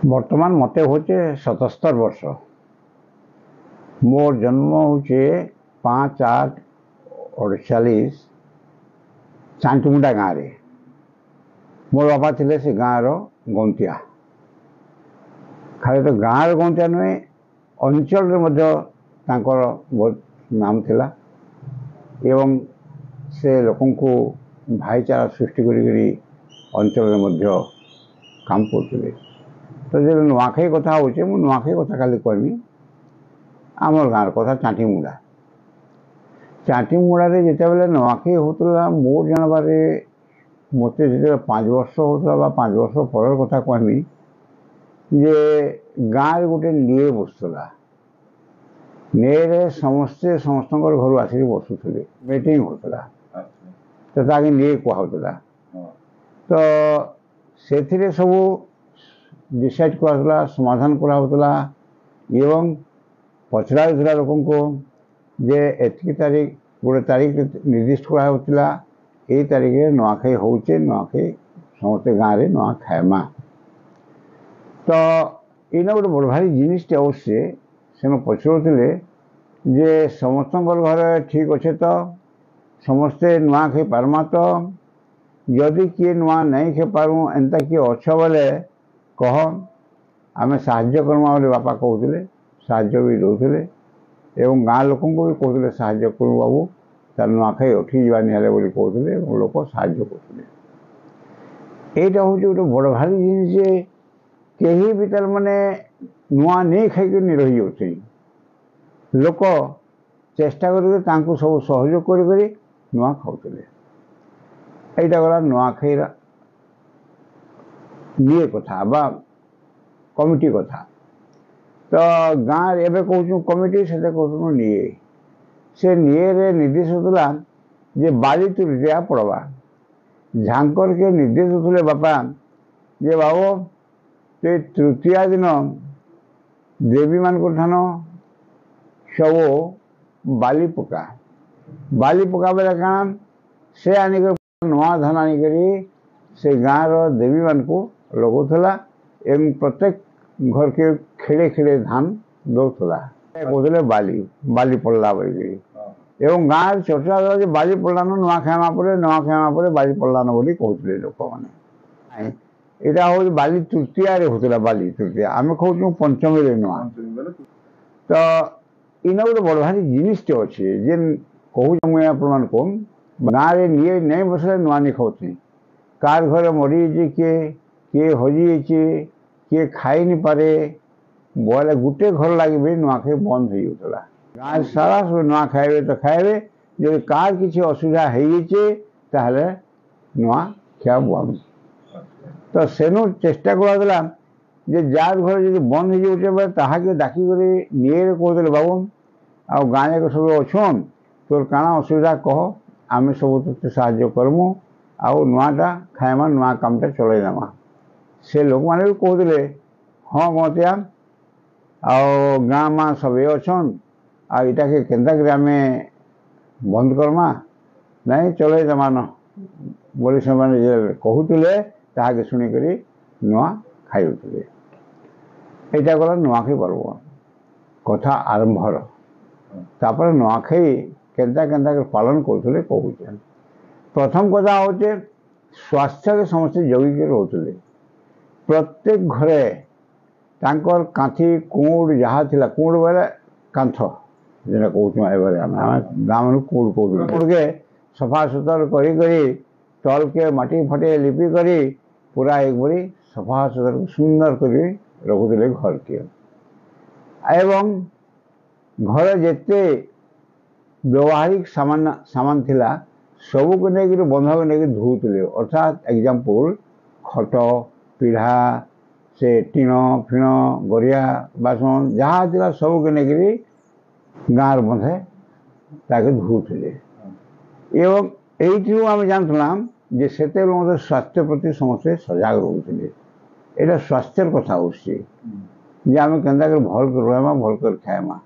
बर्तमान मते होचे 77 वर्ष। मोर जन्म होचे 5/8/48 चांटमुंडा गाँव रे। मोर बापा थिले से गाँव रो गंतिया। खाली तो गाँव गंतिया नुहे अंचल रे मध्य तांकर बहुत नाम थिला एवं से लोकन को भाईचारा सृष्टि करी अंचल रे मध्य काम करते। तो जब नुआखाई कथा होचे मु नुआखाई कथा खाली कहमी आमर गाँव कथा चांटीमुंडा। चांटीमुंडा रे जिते बेले नुआखाई होतला मोर जानबारे मते जिते 5 वर्ष होतला बा 5 वर्ष पर कथा कहमी जे गाँव गोटे निए बसला। निए समस्ते समस्त घर आसिक बसुले मीटिंग होतला तो ताके निए कहला। तो से सब डिसाइड करा समाधान कराला एवं पचरा लोक को जे एतिकी तारीख गोटे तारीख निर्दिष्ट कराला यही तारीख नुआखाई होचे नुआखाई समस्ते गाँव में नुआ खाएमा। तो इना गोटे बड़ भारी जिनिसटे अवश्य से पचरुले जे समस्त घर ठीक अच्छे तो समस्ते नुआ खाई पार्मा। तो जदि किए नुआ नहीं खाई पारूँ एंता किए अच्छ बेले कह आम साहाय्य करमा बोले बापा कहते साहाय्य भी दौले एवं गाँ लोक भी कहते साहाय्य करूँ बाबू तार नुआखाई उठी जावा निहाले बोली कहते लोक साहाय्य करते। यहाँ हूँ गोटे बड़ भारी जिनिस कहीं भी तार माने नुआ नहीं खाई रही जाते लोक चेष्टा कर सब सहयोग कर नुआ खाऊले। यहाँ गला नुआखाई निए कथा बा कमिटी कथा। तो गाँव एवं कहूँ कमिटी से कहूँ निए से निए रे निर्देश होता जे बाली तृतीया पड़वा झांकर के निर्देश होते बापा जे बाबू तो तृतीया दिन देवी मान ठान सब बाली पका बेले काना से आनिक नुआ धान आनिक से गाँव देवी मान को लगौला एवं प्रत्येक घर के खेड़े खेड़े धान दौला कहते बाली बाली पड़ला बोली एवं गाँव चर्चा जो बाली पड़लान नुआ खाइमा पर बाली पड़लान बोली कहते लोक मैंने। यहाँ हूँ बाली तृतीया होता बाली तृतीया आम कहूँ पंचमी नुआ। तो इना गोटे बड़ भारी जिनिसटे अच्छे जे कहूँ मुझे आपन कौन गाँव में निए नहीं बसले नुआ नहीं खाऊँ कार घर मरी किए किए हजी किए खाई नहीं पारे बोले गोटे घर लगे भी नुआखाई बंद हो जाता। गाँव सारा सब नुआ खाइबे तो खाइबे जो कार किसी असुविधा होते नुआ खिया बंद। तो सेनु चेष्टा कराला जे जार घर जो बंद हो जाए ताके डाकिक निए कहते बाबू आ गाँव जाक सब अच्छन तोर काना असुविधा कह आम सब ते साहाय्य करमु आउ नुआटा खाइमा नुआ कामटा चलईदेमा। से लोक मैंने भी कहते हाँ गतिया आउ गाँ माँ सब अच्छन आटा के केन्ता आम बंद करमा नहीं चलईदेमा न बोली से कहते ताके शुणिक नुआ खाऊले। यहाँ गला नुआखाई पर्व कथा आरंभर तापर नुआखाई केन्ता केन्ता पालन करते कहूँ। प्रथम कथा हूँ स्वास्थ्य के समस्ते जगिक रोते प्रत्येक घरे तांकर कांथी कूड़ जहाँ थिला कूड़ बेले कांथ जेटा कहूँ गाँव में कूड़ कूड़ के सफा सुतर करी तल के माटी फटे लिपि करी पूरा एक बारी सफा सुतर सुंदर करी रखुले घर के एवं घर जिते व्यवहारिक सामान थिला सबू को लेकर बंध को लेकर धोते अर्थात एग्जाम्पल खट पीढ़ा से टीण फिण गरिया बासन जहाँ था सब को लेकर गाँव बंधे ताके धोते एवं यू आम जानला जे से स्वास्थ्य प्रति समस्ते सजग रोते। यहाँ स्वास्थ्य कथा उससे आम के भल कर रहमा भल कर खाएमा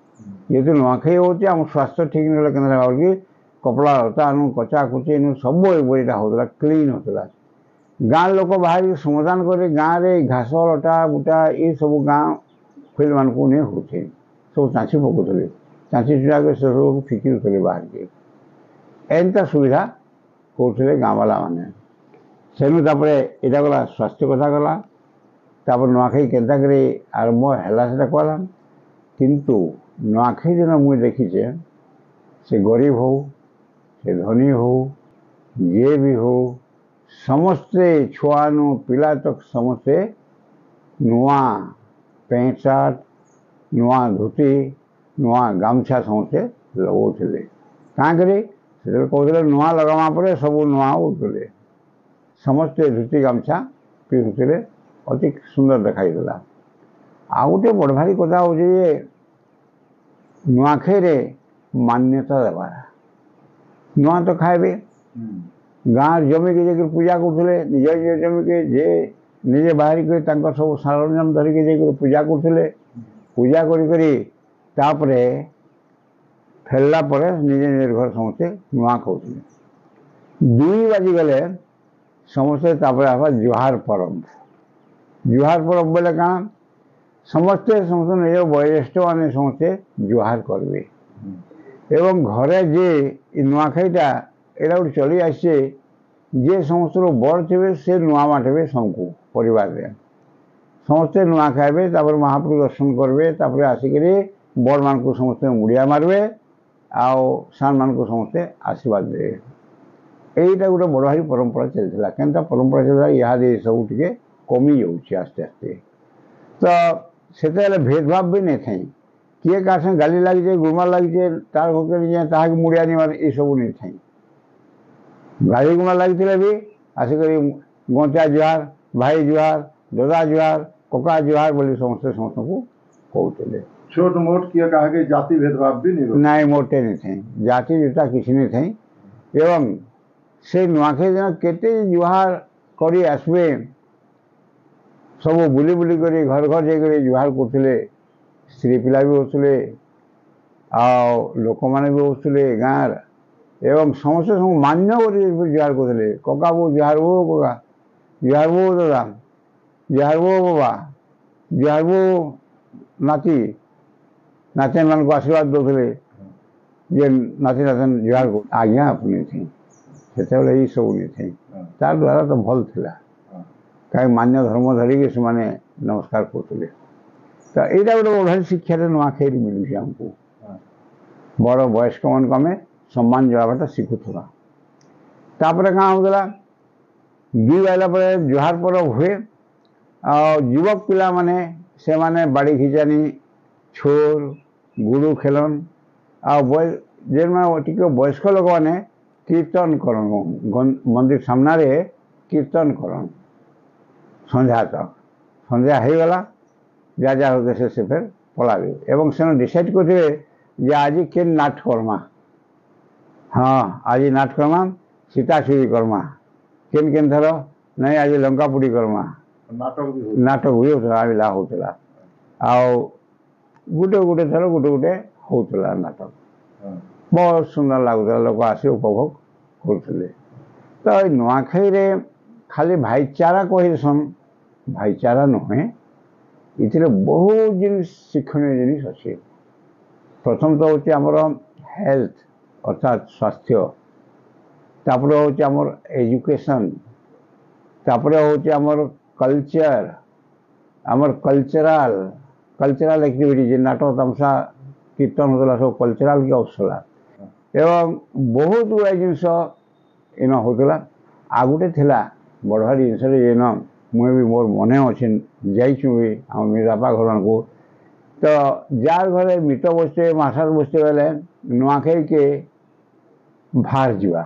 जेहतु नुआखाई होती आम स्वास्थ्य ठीक नहीं के कपड़ा लता कचा कुची सब एक बार होता क्लीन होता ଗାଁ ଲୋକ ବାହାରିକି ସମାଧାନ କରି ଗାଁରେ ଘାସ ଲଟା ବୁଟା ଏସବୁ ଗାଁ ଫିଲ୍ଡମାନଙ୍କୁ ନେଇ ହେଉଛେ ସବୁ ଚାଁଛି ପକାଉଥିଲେ ଚାଁଛି ଚୁଡ଼ାକେ ସେସବୁ ଫିକିରୁଥିଲେ ବାହାରିକି ଏନ୍ତା ସୁବିଧା କରୁଥିଲେ ଗାଁବାଲା ମାନେ ସେନୁ ତାପରେ ଏଇଟା ଗଲା ସ୍ୱାସ୍ଥ୍ୟ କଥା ଗଲା ତାପରେ ନୂଆଖାଇ କେନ୍ତା କରି ଆରମ୍ଭ ହେଲା ସେଟା କହିଲା କିନ୍ତୁ ନୂଆଖାଇ ଦିନ ମୁଇଁ ଦେଖିଛେ ସେ ଗରିବ ହଉ ସେ ଧନୀ ହଉ ଯିଏ ବି ହଉ ସମସ୍ତେ ଛୁଆନୁ ପିଲା ତକ ସମସ୍ତେ ନୂଆ ପ୍ୟାଣ୍ଟ ସାର୍ଟ ନୂଆ ଧୋତି ନୂଆ ଗାମୁଛା ସମସ୍ତେ ଲଗାଉଥିଲେ କାହିଁକରି ସେତେବେଳେ କହୁଥିଲେ ନୂଆ ଲଗାମା ପରେ ସବୁ ନୂଆ ଉଠୁଥିଲେ ସମସ୍ତେ ଧୋତି ଗାମୁଛା ପିନ୍ଧୁଥିଲେ ଅତି ସୁନ୍ଦର ଦେଖାଯାଉଥିଲା ଆଉ ଗୋଟେ ବଡ଼ ଭାରି କଥା ହେଉଛି ଯେ ନୂଆଖାଇରେ ମାନ୍ୟତା ଦେବାର ନୂଆ ତ ଖାଇବେ ଗାଁ ଜମିକି ଯାଇକରି ପୂଜା କରୁଥିଲେ ନିଜ ନିଜ ଜମିକି ଯେ ନିଜେ ବାହାରିକରି ତାଙ୍କର ସବୁ ସରଞ୍ଜାମ ଧରିକି ଯାଇକରି ପୂଜା କରୁଥିଲେ ପୂଜା କରିକରି ତାପରେ ଫେରିଲା ପରେ ନିଜେ ନିଜର ଘର ସମସ୍ତେ ନୂଆ ଖାଉଥିଲେ 2 ବାଜିଗଲେ ସମସ୍ତେ ତାପରେ ଆସ ଜୁହାର ପରବ ଜୁହାର ପରବ ବୋଲେ କାଣା ସମସ୍ତେ ସମସ୍ତେ ନିଜ ବয়োଜ୍ୟେଷ୍ଠ ମାନେ ସମସ୍ତେ ଜୁହାର କରିବେ ଏବଂ ଘରେ ଯେ ନୂଆଖାଇଟା ଏଇଟା ଗୋଟେ ଚଲି ଆସିছে ଯେ ସମସ୍ତର ବଡ଼ ଥିବେ ସେ ନୂଆ ବାଣ୍ଟିବେ ସବୁକୁ ପରିବାରରେ ସମସ୍ତେ ନୂଆ ଖାଇବେ ତାପରେ ମହାପ୍ରଭୁ ଦର୍ଶନ କରିବେ ତାପରେ ଆସିକରି ବଡ଼ମାନଙ୍କୁ ସମସ୍ତେ ମୁଡ଼ିଆ ମାରିବେ ଆଉ ସାନମାନଙ୍କୁ ସମସ୍ତେ ଆଶୀର୍ବାଦ ଦେବେ এইটা ଗୋଟେ ବଡ଼ ଭାରି ପରମ୍ପରା ଚାଲିଥିଲା କେନ୍ତା ପରମ୍ପରା ଚାଲିଥିଲା ଇହାଦେ ସବୁ ଟିକେ କମି ଯାଉଛି ଆସ୍ତେ ଆସ୍ତେ ତ ସେତେବେଳେ ଭେଦଭାବ ବି ନାଇଁ ଥାଇ କିଏ କାହା ସାଙ୍ଗେ ଗାଲି ଲାଗିଛେ ଗୁମା ଲାଗିଛେ ତାର ଘରକେ ନିଜେ ତାହାକେ ମୁଡ଼ିଆ ନିବାର ଏସବୁ ନାଇଁ ଥାଇ ଗାଳି ଗୁମା ଲାଗିଥିଲେ ବି ଆସିକରି ଗଞ୍ଚା ଜୁହାର ଭାଇ ଜୁହାର ଦାଦା ଜୁହାର କକା ଜୁହାର ବୋଲି ସମସ୍ତେ ସମସ୍ତଙ୍କୁ କହୁଥିଲେ छोट मोट किए कहा कि जाति भेदभाव भी नहीं ନାଇଁ ମୋଟେ ନାଇଁ ଥାଇ ଜାତି ଜୁତା କିଛି ନାଇଁ ଥାଇ ଏବଂ ସେ ନୂଆଖାଇ ଦିନ କେତେ ଜୁହାର କରି ଆସିବେ ସବୁ ବୁଲି ବୁଲି କରି ଘର ଘର ଯାଇକରି ଜୁହାର କରୁଥିଲେ ସ୍ତ୍ରୀ ପିଲା ବି ବସୁଥିଲେ ଆଉ ଲୋକମାନେ ବି ବସୁଥିଲେ ଗାଁର ଏବଂ ସମସ୍ତେ ସବୁ ମାନ୍ୟ କରି ଜୁହାର କରୁଥିଲେ କକା ବୋଉ ଜୁହାର ବୋଉ କକା ଜୁହାର ବୋଉ ଦାଦା ଜୁହାର ବୋଉ ବାବା ଜୁହାର ବୋଉ ନାତି ନାତିମାନଙ୍କୁ ଆଶୀର୍ବାଦ ଦେଉଥିଲେ ଯେ ନାତି ନାତନ ଜୁହାର ଆଜ୍ଞା ଆପଣ ଥାଇ ସେତେବେଳେ ଏଇସବୁ ନେଇଥାଇ ତାର ଦ୍ୱାରା ତ ଭଲ ଥିଲା କାହିଁ ମାନ୍ୟ ଧର୍ମ ଧରିକି ସେମାନେ ନମସ୍କାର କରୁଥିଲେ ତ ଏଇଟା ଗୋଟେ ଭାରି ଶିକ୍ଷାରେ ନୂଆଖାଇରେ ମିଳୁଛି ଆମକୁ ବଡ଼ ବୟସ୍କମାନଙ୍କୁ ଆମେ ସମ୍ମାନ ଜଣାବାଟା ଶିଖୁଥିବା ତାପରେ କାଣା ହେଉଥିଲା 2 ବାଜିଲା ପରେ ଜୁହାର ପରବ ହୁଏ ଆଉ ଯୁବକ ପିଲାମାନେ ସେମାନେ ବାଡ଼ି ଘିଚାନି ଛୋର ଗୁଡ଼ୁ ଖେଲନ୍ ଆଉ ଯେମାନେ ଟିକେ ବୟସ୍କ ଲୋକମାନେ କୀର୍ତ୍ତନ କରନ୍ ମନ୍ଦିର ସାମ୍ନାରେ କୀର୍ତ୍ତନ କରନ୍ ସନ୍ଧ୍ୟା ତକ ସନ୍ଧ୍ୟା ହେଇଗଲା ଯା ଯା ହୋକେ ସେ ଫେର୍ ପଳାବେ ଏବଂ ସେମାନେ ଡିସାଇଡ୍ କରିଥିବେ ଯେ ଆଜି କେନ୍ ନାଟ କର୍ମା ହଁ ଆଜି ନାଟ କର୍ମା ସୀତା ଚୋରି କର୍ମା କେନ୍ କେନ୍ ଥର ନାଇଁ ଆଜି ଲଙ୍କା ପୋଡ଼ି କର୍ମା ନାଟକ ବି ହେଉଥିଲା ଆବିଲା ହେଉଥିଲା ଆଉ ଗୋଟେ ଥର ଗୋଟେ ହେଉଥିଲା ନାଟକ ବହୁତ ସୁନ୍ଦର ଲାଗୁଥିଲା ଲୋକ ଆସି ଉପଭୋଗ କରୁଥିଲେ ତ ଏଇ ନୂଆଖାଇରେ ଖାଲି ଭାଇଚାରା କହିସନ୍ ଭାଇଚାରା ନୁହେଁ ଏଥିରେ ବହୁତ ଜିନିଷ ଶିକ୍ଷଣୀୟ ଜିନିଷ ଅଛି ପ୍ରଥମତଃ ହେଉଛି ଆମର ହେଲ୍ଥ ଅର୍ଥାତ୍ ସ୍ୱାସ୍ଥ୍ୟ ତାପରେ ହେଉଛି ଆମର ଏଜୁକେସନ୍ ତାପରେ ହେଉଛି ଆମର କଲଚର ଆମର କଲଚରାଲ ଆକ୍ଟିଭିଟି ଯେ ନାଟକ ତାମସା କୀର୍ତ୍ତନ ହେଉଥିଲା ସବୁ କଲଚରାଲ କି ଆସୁଥିଲା ଏବଂ ବହୁତ ଗୁଡ଼ାଏ ଜିନିଷ ଇନ ହେଉଥିଲା ଆଉ ଗୋଟେ ଥିଲା ବଡ଼ ଭାରି ଜିନିଷରେ ଯେନ ମୁଇଁ ବି ମୋର ମନେ ଅଛି ଯାଇଛୁ ବି ଆମ ବାପା ଘରମାନଙ୍କୁ ତ ଯାର ଘରେ ମିତ ବସିଥିବେ ମାସାର ବସିଥିବେ ବେଲେ ନୂଆଖାଇକେ ଭାର ଯିବା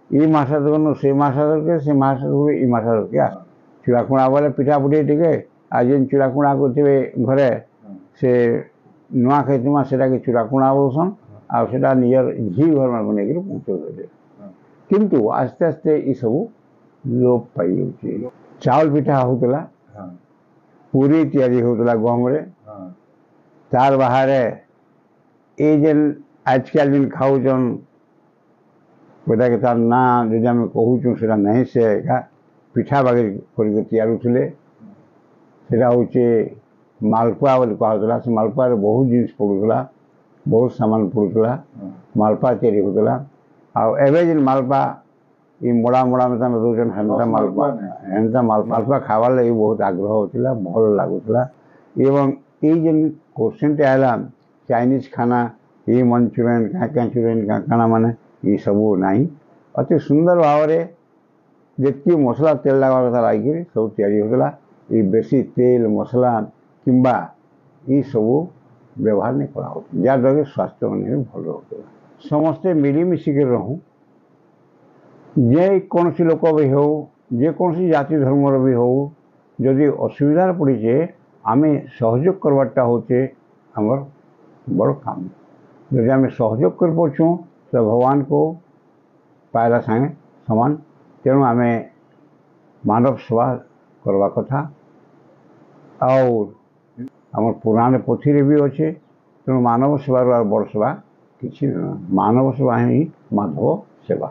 ଇ ମାସ ଦେଖୁନ ସେ ମାସ ଧରକେ ସେ ମାସ ଇ ମାସ ଧରକେ ଆସ ଚୂଡ଼ାକୁଣା ବୋଲେ ପିଠା ପୁଠି ଟିକେ ଆଉ ଯେନ୍ ଚୂଡ଼ାକୁଣା କରୁଥିବେ ଘରେ ସେ ନୂଆଖାଇ ତୁମା ସେଟାକେ ଚୂଡ଼ାକୁଣା ବୋଲସନ୍ ଆଉ ସେଟା ନିଜର ଝି ଘରମାନଙ୍କୁ ନେଇକରି ପହଞ୍ଚଉଥିଲେ କିନ୍ତୁ ଆସ୍ତେ ଆସ୍ତେ ଏସବୁ ଲୋପ ପାଇଯାଉଛି ଚାଉଳ ପିଠା ହେଉଥିଲା ପୁରୀ ତିଆରି ହେଉଥିଲା ଗହମରେ ତାର ବାହାରେ ଏଇ ଯେନ୍ ଆଜକାଲ ଯେନ୍ ଖାଉଛନ୍ ସେଟାକେ ତାର ନାଁ ଯଦି ଆମେ କହୁଛୁ ସେଟା ନାହିଁ ସେ ଏକା ପିଠା ବାଗି କରିକି ତିଆରୁଥିଲେ। ସେଟା ହଉଛି ମାଲପୁଆ ବୋଲି କୁହାଯାଉଥିଲା। ସେ ମାଲପୁଆରେ ବହୁତ ଜିନିଷ ପଡ଼ୁଥିଲା, ବହୁତ ସାମାନ ପଡ଼ୁଥିଲା, ମାଲପୁଆ ତିଆରି ହେଉଥିଲା। ଆଉ ଏବେ ଯେନ୍ ମାଲପୁଆ ଇ ମୋଡ଼ା ମୋଡ଼ା ମାନେ ଦଉଛନ୍ ହେନ୍ତା ମାଲପୁଆ ମାଲପୁଆ ଖାଇବାର୍ ଲାଗି ବହୁତ ଆଗ୍ରହ ହଉଥିଲା, ଭଲ ଲାଗୁଥିଲା। ଏବଂ ଏଇ ଯେନ୍ କୋଶ୍ଚିନ୍ଟା ହେଲା ଚାଇନିଜ୍ ଖାନା, ଇ ମଞ୍ଚୁରିଆନ୍ କାଞ୍ଚୁରିଆନ୍ କାଣା ମାନେ ଏସବୁ ନାହିଁ। ଅତି ସୁନ୍ଦର ଭାବରେ ଯେତିକି ମସଲା ତେଲ ଲାଗ୍ବା କଥା ଲାଗିକିରି ସବୁ ତିଆରି ହେଉଥିଲା। ଇ ବେଶୀ ତେଲ ମସଲା କିମ୍ବା ଏସବୁ ବ୍ୟବହାର ନାଇଁ କରାହେଉଥିଲା, ଯାହାଦ୍ୱାରା କି ସ୍ୱାସ୍ଥ୍ୟ ମାନେ ବି ଭଲ ରହୁଥିଲା। ସମସ୍ତେ ମିଳିମିଶିକି ରହୁ, ଯେକୌଣସି ଲୋକ ବି ହେଉ, ଯେକୌଣସି ଜାତି ଧର୍ମର ବି ହେଉ, ଯଦି ଅସୁବିଧାରେ ପଡ଼ିଛେ ଆମେ ସହଯୋଗ କରବାର୍ଟା ହଉଛେ ଆମର ବଡ଼ କାମ। ଯଦି ଆମେ ସହଯୋଗ କରିପାରୁଛୁଁ ତ ଭଗବାନକୁ ପାଇଲା ସାଙ୍ଗେ ସମାନ। ତେଣୁ ଆମେ ମାନବ ସେବା କରବା କଥା। ଆଉ ଆମର ପୁରାଣ ପୋଥିରେ ବି ଅଛେ। ତେଣୁ ମାନବ ସେବାରୁ ଆଉ ବଡ଼ ସେବା କିଛି ନୁହେଁ। ମାନବ ସେବା ହିଁ ମାଧବ ସେବା।